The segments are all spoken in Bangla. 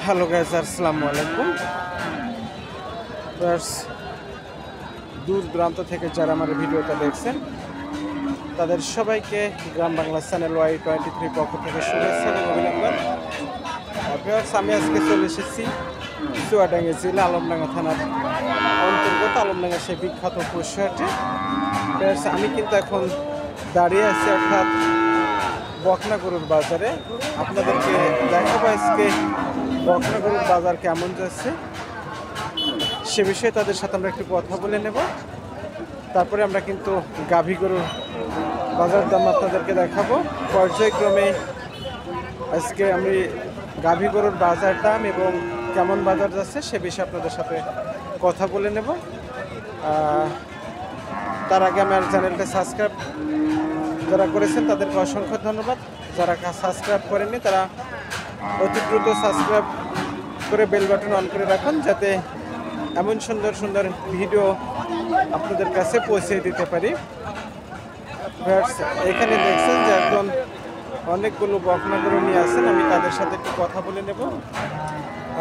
হ্যালো গাইস, আসসালামু আলাইকুম। দূর দূরান্ত থেকে যারা আমার ভিডিওটা দেখছেন তাদের সবাইকে গ্রাম বাংলা চ্যানেল Y23 পক্ষ থেকে শুভেচ্ছা এবং অভিনন্দন। আমি আজকে চলে এসেছি চুয়াডাঙ্গা জেলা আলমডাঙ্গা থানার অন্তর্গত আলমডাঙ্গা সেই বিখ্যাত পশুহাটে। আমি কিন্তু এখন দাঁড়িয়ে আছি অর্থাৎ বকনাগরুর বাজারে। আপনাদেরকে দেখাবো আজকে বকনাগরুর বাজার কেমন যাচ্ছে সে বিষয়ে তাদের সাথে আমরা একটু কথা বলে নেব। তারপরে আমরা কিন্তু গাভী গরুর বাজার দাম আপনাদেরকে দেখাবো পর্যায়ক্রমে। আজকে আমি গাভী গরুর বাজার দাম এবং কেমন বাজার যাচ্ছে সে বিষয়ে আপনাদের সাথে কথা বলে নেব। তার আগে আমার চ্যানেলটা সাবস্ক্রাইব যারা করেছেন তাদেরকে অসংখ্য ধন্যবাদ। যারা সাবস্ক্রাইব করেননি তারা অতি দ্রুত সাবস্ক্রাইব করে বেল বাটন অন করে রাখুন, যাতে এমন সুন্দর সুন্দর ভিডিও আপনাদের কাছে পৌঁছে দিতে পারি। এখানে দেখছেন যে একজন অনেকগুলো বকনাগরু নিয়ে আসেন, আমি তাদের সাথে একটু কথা বলে নেব।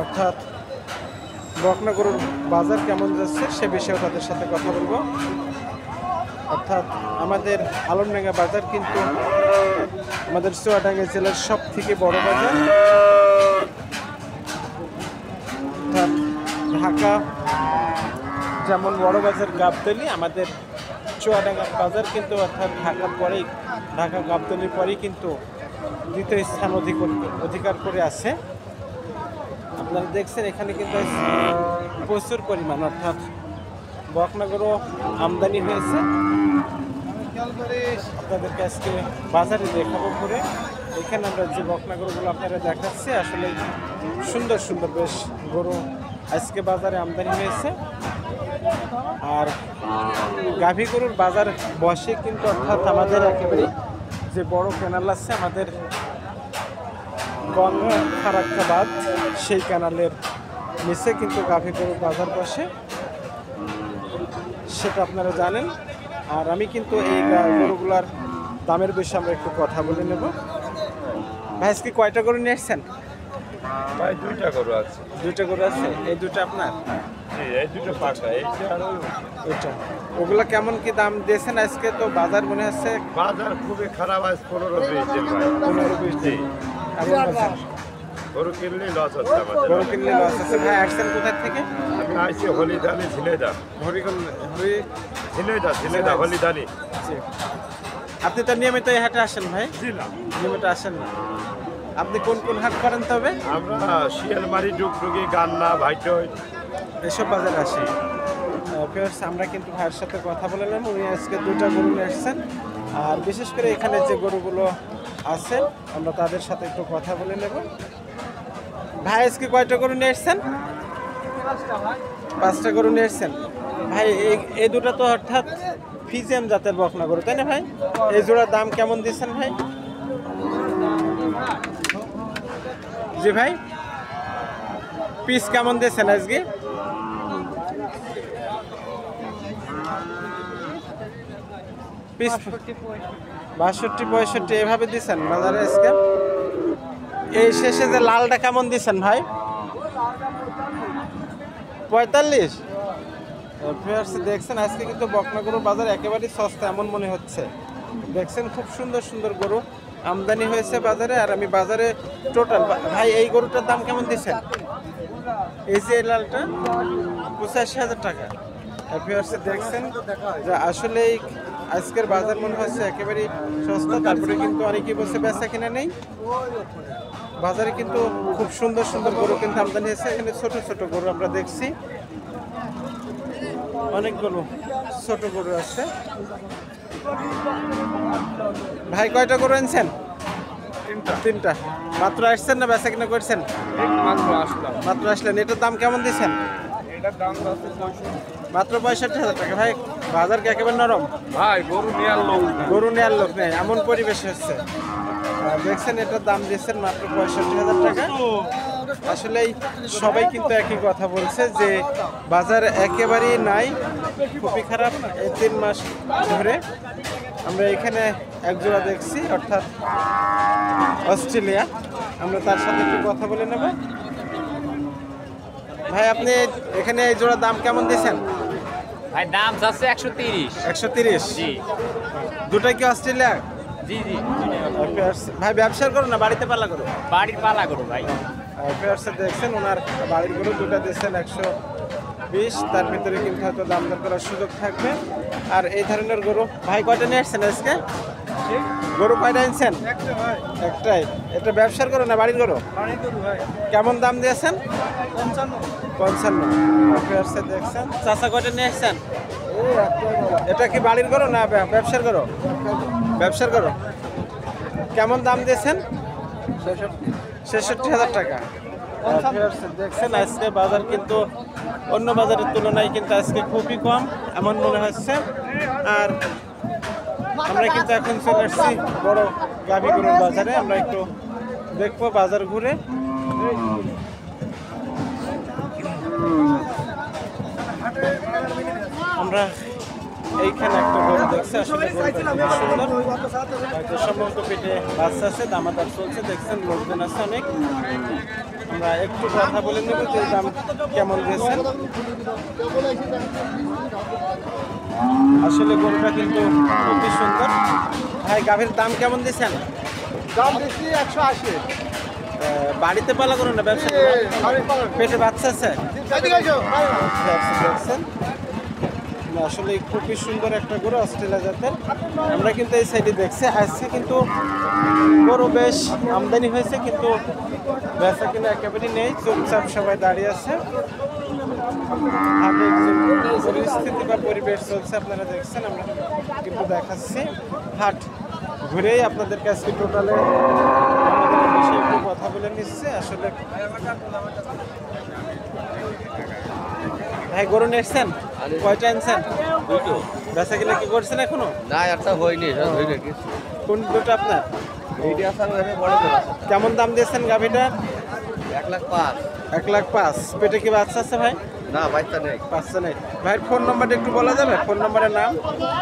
অর্থাৎ বকনাগরুর বাজার কেমন যাচ্ছে সে বিষয়েও তাদের সাথে কথা বলবো। অর্থাৎ আমাদের আলমডাঙ্গা বাজার কিন্তু আমাদের চুয়াডাঙ্গা জেলার সব থেকে বড় বাজার। অর্থাৎ ঢাকা যেমন বড় বাজার গাবতলী, আমাদের চুয়াডাঙ্গা বাজার কিন্তু অর্থাৎ ঢাকা গাবতলীর পরেই কিন্তু দ্বিতীয় স্থান অধিকার করে আছে। আপনারা দেখছেন এখানে কিন্তু প্রচুর পরিমাণ অর্থাৎ বকনাগরু আমদানি হয়েছে। আপনাদেরকে আজকে বাজারে দেখাবো ঘুরে। এখানে আমরা যে বকনাগরুগুলো আপনারা দেখাচ্ছি আসলে সুন্দর সুন্দর বেশ গরু আজকে বাজারে আমদানি হয়েছে। আর গাভী গরুর বাজার বসে কিন্তু অর্থাৎ আমাদের একেবারে যে বড় ক্যানাল আছে আমাদের গঙ্গা ফারাক্কাবাদ, সেই ক্যানালের নিচে কিন্তু গাভী গরুর বাজার বসে, সেটা আপনারা জানেন। আর আমি কিন্তু এই গরুগুলার দামের বিষয়ে আমরা একটু কথা বলে নেব। ভাই আজকে কয়টা গরু নিয়ে এসছেন? ভাই দুইটা গরু আছে। দুইটা গরু আছে, এই দুটো আপনার? এই দুটো পাকা, এইটা আর ওইটা। ওগুলা কেমন কি দাম দিয়েছেন আজকে? তো বাজার মনে হচ্ছে বাজার খুবই খারাপ আছে, 15-20 দিন ভাই। 15-20 দিন গরু কিনলে লস হচ্ছে আমাদের। গরু কিনলে লস আছে। ভাই আসছেন কোথায় থেকে? আমি আইছি হলিদানি ঝিনাইদহ। ঝিনাইদহ হলিদানি। আপনি তো নিয়মিত এই হাটে আসেন ভাই? নিয়মিত আসেন না। আপনি কোন কোন হাট করেন তবে? আমরা শিয়ালমারি, ডুগডুগি, গান্না, ভাইটই এসব বাজারে আসি। আমরা কিন্তু ভাইয়ের সাথে কথা বলে নিলাম। উনি আজকে দুইটা গরু নিয়ে আসছেন। আর বিশেষ করে এখানে যে গরুগুলো আছে আমরা তাদের সাথে একটু কথা বলে নেব। ভাই আজকে কয়টা গরু নিয়ে এসছেন? 5টা গরু নিয়ে এসছেন। ভাই এই দুটো তো অর্থাৎ ফিজিয়াম জাতের বকনা গরু, তাই না ভাই? এই জোড়ার দাম কেমন দিচ্ছেন ভাই? জি ভাই, পিস কেমন দিয়েছেন আজকে? পিস 62-65 এভাবে দিচ্ছেন বাজারে আজকে। এই শেষে যে লালটা কেমন দিচ্ছেন ভাই? 45। দেখছেন আজকে কিন্তু বকনাগরুর বাজার একেবারেই সস্তা এমন মনে হচ্ছে। দেখছেন খুব সুন্দর সুন্দর গরু আমদানি হয়েছে বাজারে। আর আমি বাজারে টোটাল ভাই এই গরুটার দাম কেমন দিচ্ছেন? এই যে লালটা 85,000 টাকা। দেখছেন যে আসলেই আজকের বাজার মনে হচ্ছে একেবারেই সস্তা। তারপরে কিন্তু অনেকেই বলছে বেচা কিনা নেই। বাজারে কিন্তু খুব সুন্দর সুন্দর গরু কিন্তু আমদানি হয়েছে। এখানে ছোট ছোট গরু আমরা দেখছি, অনেকগুলো ছোট গরু আছে। ভাই কয়টা গরু আনছেন? তিনটা। মাত্র আসছেন না বেচা কিনা করছেন? মাত্র আসলেন। এটার দাম কেমন দিচ্ছেন? মাত্র 65,000 টাকা। ভাই বাজার কি একেবারে নরম? ভাই গরু নেওয়ার লোক নেই এমন পরিবেশ হচ্ছে। দেখছেন এটার দাম দিচ্ছেন মাত্র 65,000 টাকা। আসলেই সবাই কিন্তু একই কথা বলছে যে বাজার একেবারেই নাই, খুবই খারাপ। এই 3 মাস ধরে আমরা এখানে এক জোড়া দেখছি অর্থাৎ অস্ট্রেলিয়া। আমরা তার সাথে একটু কথা বলে নেব। ভাই আপনি এখানে এই জোড়া দাম কেমন দিয়েছেন? ভাই দাম যাচ্ছে 130। 130। জি দুটাই কি অস্ট্রেলিয়া? জি জি ভাই ব্যবসা করো না বাড়িতে পালা করো? বাড়ির পালা করো ভাই। ফেয়ারসে দেখছেন ওনার বাড়ির গরু দুটা দিচ্ছেন 120, তার ভিতরে কিন্তু হয়তো দাম দর করার সুযোগ থাকবে। আর এই ধরনের গরু ভাই কয়টা নিয়ে আসছেন আজকে? গরু কয়টা আনছেন? একটাই। এটা ব্যবসার গরু না বাড়ির গরু? কেমন দাম দিয়েছেন? 55। ফেয়ারসে দেখছেন চাচা কয়টা নিয়ে আসছেন? এটা কি বাড়ির গরু না ব্যবসার গরু? ব্যবসার গরু। কেমন দাম দিয়েছেন? 66,000 টাকা। দেখছেন আজকে বাজার কিন্তু অন্য বাজারের তুলনায় কিন্তু আজকে খুবই কম এমন মনে হচ্ছে। আর আমরা কিন্তু এখন চলে আসছি বড় গাভী গরুর বাজারে। আমরা একটু দেখবো বাজার ঘুরে। আমরা এইখানে একটা গরু দেখছি, আসলে গরুটা খুবই সুন্দর। হয়তো সম্ভবত পেটে বাচ্চা আছে, দামাদার চলছে। দেখছেন লোকজন আছে অনেক। আমরা একটু কথা বলে নেব যে দাম কেমন দিয়েছেন। আসলে গরুটা কিন্তু খুবই সুন্দর। ভাই গাভীর দাম কেমন দিয়েছেন? দাম দিচ্ছি 180। বাড়িতে পালা করুন না ব্যবসা? পেটে বাচ্চা আছে? দেখছেন আসলে খুবই সুন্দর একটা গরু অস্ট্রেলিয়া জাতের। আমরা কিন্তু এই সাইডে দেখছি আসছে, কিন্তু গরু বেশ আমদানি হয়েছে, কিন্তু বেচা কিনা একেবারেই নেই। চুপচাপ সবাই দাঁড়িয়ে আছে। হাটের যে পরিস্থিতি বা পরিবেশ চলছে আপনারা দেখছেন, আমরা কিন্তু দেখাচ্ছি। হাট ঘুরেই আপনাদের কাছে টোটালে আমাদের বিষয়ে একটু কথা বলে নিচ্ছে। আসলে ভাই গরু নিয়ে এসছেন? কয়টা আনছেন? দুটো। বেচা কিনা কি করছেন এখনো? না একটা হয়নি, সব হয়ে গেছে। কোন দুটো আপনার? এইটা আসার ওখানে বড় করে আছে। কেমন দাম দিয়েছেন গাভীটা? 1,05,000। 1,05,000। পেটে কি বাচ্চা আছে ভাই? না বাচ্চা নেই। বাচ্চা নেই। ভাইয়ের ফোন নাম্বারটা একটু বলা যাবে? ফোন নাম্বারের নাম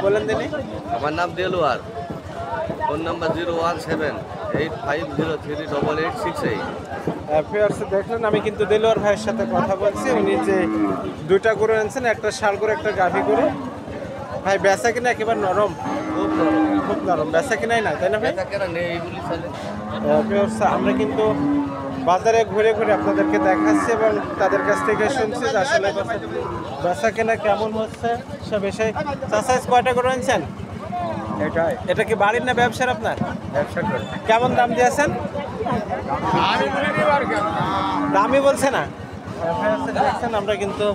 বলেন দিনই। আমার নাম দেলোয়ার। Phone number 01785038868। ফিয়ার্সে দেখলেন আমি কিন্তু দেলোয়ার ভাইয়ের সাথে কথা বলছি। উনি যে দুইটা গরু আনছেন, একটা ষাঁড় গরু একটা গাভী গরু। ভাই বেচা কিনা একেবারে নরম? খুব বড়। খুব নরম, বেচা কিনাই না, তাই না ভাই? এটা কেন নেই এইগুলি চলে? ফিয়ার্স আমরা কিন্তু বাজারে ঘুরে ঘুরে আপনাদেরকে দেখাচ্ছি এবং তাদের কাছ থেকে শুনছি যে আসলে বেচা কেনা কেমন হচ্ছে সব বিষয়। চাষা কয়টা গরু আনছেন? এটা কি বাড়ির না ব্যবসার আপনার? ব্যবসা করে। কেমন দাম দিয়েছেন? দামই বলছে না। দেখছেন আমরা কিন্তু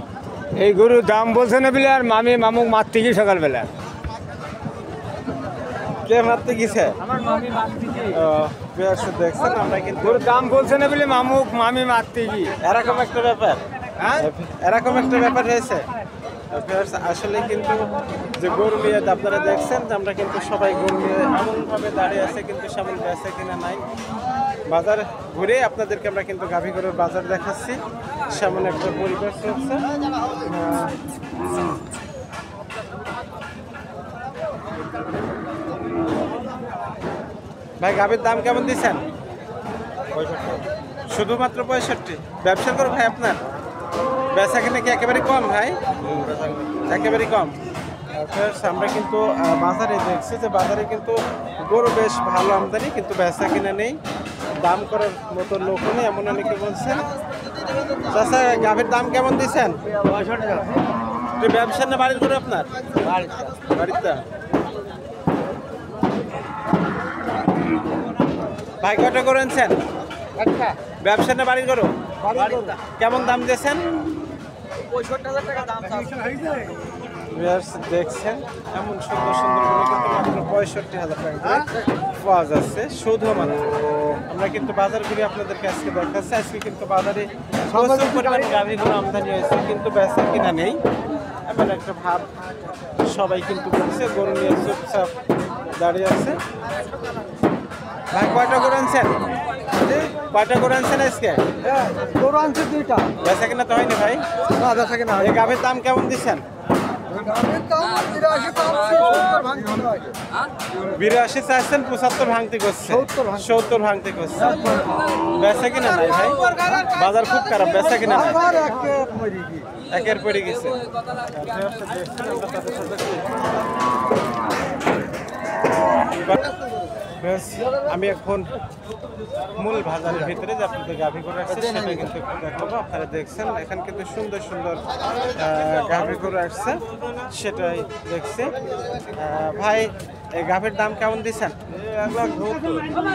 এই গরুর দাম বলছে না বলে আর মামুক মারতে গিয়ে সকালবেলা। কে মারতে গেছে? আমার মামি মারতে গিয়ে। দেখছেন আমরা কিন্তু গরুর দাম বলছে না বলে মামি মারতে গিয়ে। এরকম একটা ব্যাপার, হ্যাঁ এরকম একটা ব্যাপার হয়েছে। আসলে কিন্তু যে গরু নিয়ে আপনারা দেখছেন যে আমরা কিন্তু সবাই গরু নিয়ে এমনভাবে দাঁড়িয়ে আছে, কিন্তু সেমন বেচা কিনা নাই। বাজার ঘুরে আপনাদেরকে আমরা কিন্তু গাভী গরুর বাজার দেখাচ্ছি। সেমন একটা পরিবেশ চলছে। ভাই গাভীর দাম কেমন দিচ্ছেন? 65। শুধুমাত্র 65? ব্যবসা করো ভাই আপনার? বেচা কিনা কি একেবারে কম ভাই? একেবারে কম। আমরা কিন্তু বাজারে দেখছি যে বাজারে কিন্তু গরু বেশ ভালো আমদানি, কিন্তু বেচা কিনা নেই, দাম করার মতো লোক নেই, এমন অনেকে বলছেন। চাচা গাভীর দাম কেমন দিচ্ছেন? 65। ব্যবসা না বাড়ির গরু আপনার? বাড়িতে। ভাই কয়টা গরু আনছেন? ব্যবসা না বাড়ির গরু? কেমন দাম দিয়েছেন? 65,000 টাকা দাম। দেখছেন এমন সুন্দর সুন্দর গরু কিন্তু মাত্র 65,000 টাকা পাওয়া যাচ্ছে শুধুমাত্র। আমরা কিন্তু বাজার ঘুরে আপনাদেরকে আজকে দেখাচ্ছি। আজকে কিন্তু বাজারে প্রচুর পরিমাণে গাভীগুলো আমদানি হয়েছে, কিন্তু বেচা কিনা নেই এমন একটা ভাব সবাই কিন্তু বলছে। গরু নিয়ে চুপচাপ দাঁড়িয়ে আছে। ভাই কয়টা গরু আনছেন? কয়টা গরু আনছেন আজকে? গরু আনছে দুইটা। বেচা কিনা তো হয়নি ভাই? না বেচা কিনা এই গাভীর দাম কেমন দিচ্ছেন? 82 চাইছেন, 75 ভাঙতি করছে, 70 ভাঙতি করছে। বেচা কিনা নাই ভাই, বাজার খুব খারাপ, বেচা কিনা নাই, একের পড়ে গেছে। বেশ, আমি এখন মূল বাজারের ভিতরে যে আপনাদের গাভী করে আসছে সেটা কিন্তু দেখাবো। আপনারা দেখছেন এখানে কিন্তু সুন্দর সুন্দর গাভী করে আসছে, সেটাই দেখছি। ভাই, এই গাভীর দাম কেমন দিচ্ছেন?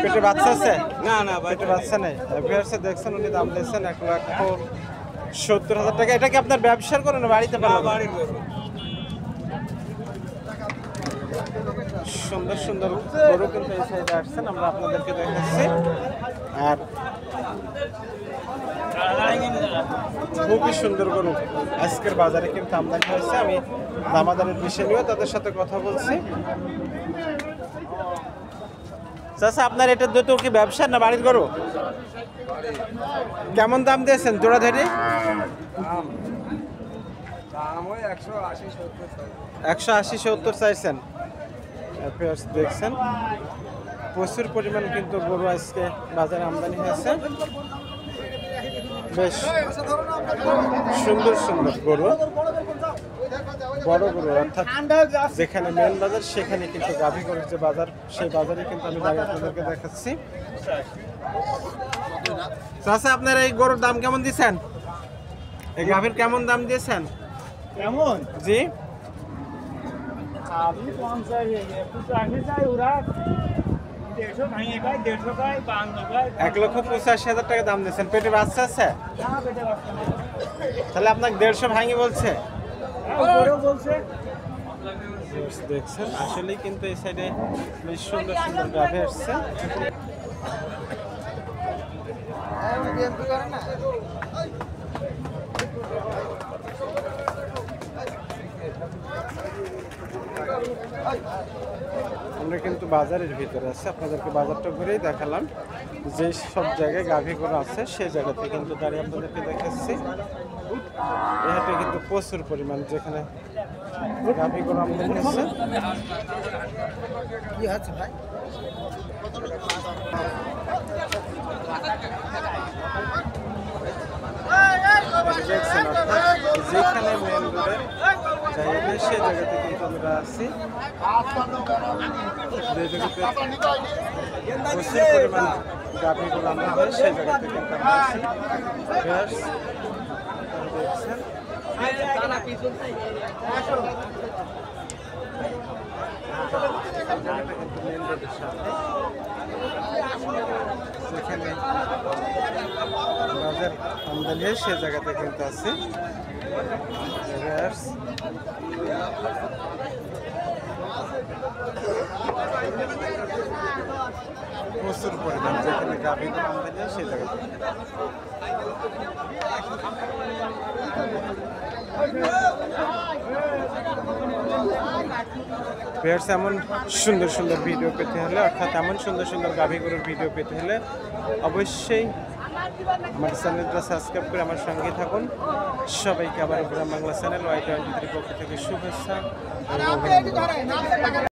পেটে বাচ্চা আছে? না না, পেটে বাচ্চা নেই। ভিউয়ার্স দেখছেন উনি দাম দিচ্ছেন 1,70,000 টাকা। এটা কি আপনার ব্যবসার করেন না বাড়িতে পারেন? সুন্দর সুন্দর গরু কিন্তু এই সাইডে আসছেন, আমরা আপনাদেরকে দেখাচ্ছি। আর খুবই সুন্দর গরু আজকের বাজারে কিন্তু আমদানি হয়েছে। আমি দামাদারের বিষয় নিয়েও তাদের সাথে কথা বলছি। চাচা, আপনার এটা দুটো কি ব্যবসা না বাড়ির গরু? কেমন দাম দিয়েছেন জোড়া ধরে? 180-70 চাইছেন। দেখছেন প্রচুর পরিমাণ কিন্তু গরু আজকে বাজারে আমদানি হয়েছে। বেশ সুন্দর সুন্দর গরু, বড় গরু, অর্থাৎ যেখানে মেন বাজার সেখানে কিন্তু গাভী গরুর যে বাজার, সেই বাজারে কিন্তু আমি দাঁড়িয়ে আপনাদেরকে দেখাচ্ছি। চাচা, আপনার এই গরুর দাম কেমন দিয়েছেন? এই গাভীর কেমন দাম দিয়েছেন? কেমন জি, আমি 50 ওরা 150 ভাঙে গায়, 150 গায়, 52 গায়। 1,85,000 টাকা দাম দিয়েছেন। পেটে বাচ্চা আছে? তাহলে আপনাকে 150 ভাঙি বলছে। দেখছেন আসলেই কিন্তু এই সাইডে বেশ সুন্দর সুন্দর গাভী আসছে। আমরা কিন্তু বাজারের ভিতরে আছে, আপনাদেরকে বাজারটা ঘুরেই দেখালাম। যে সব জায়গায় গাভী গরু আছে সেই জায়গাতে কিন্তু দাঁড়িয়ে আপনাদেরকে দেখাচ্ছি। এই হাটে কিন্তু প্রচুর পরিমাণ যেখানে গাভী গরু আমদানি হচ্ছে। দেখছেন অর্থাৎ যেখানে মেন রোডের জায়গাতে সেই জায়গাতে কিন্তু আমরা আছি। যে জায়গাতে প্রচুর পরিমাণ গাভী গরু আমদানি হয় সেই জায়গাতে কিন্তু আমরা আছি। দেখছেন মেন রোডের সাথে যেখানে বাজার আমদানি হয় সেই জায়গাতে কিন্তু আছি। প্রচুর পরিমাণ যেখানে গাভী গরু আমদানি হয় সেই জায়গাতে। ভিউয়ার্স, এমন সুন্দর সুন্দর ভিডিও পেতে হলে, অর্থাৎ এমন সুন্দর সুন্দর গাভী গরুর ভিডিও পেতে হলে অবশ্যই আমার চ্যানেলটা সাবস্ক্রাইব করে আমার সঙ্গে থাকুন। সবাইকে আবার গ্রাম বাংলা চ্যানেল Y23 পক্ষ থেকে শুভেচ্ছা এবং অভিনন্দন।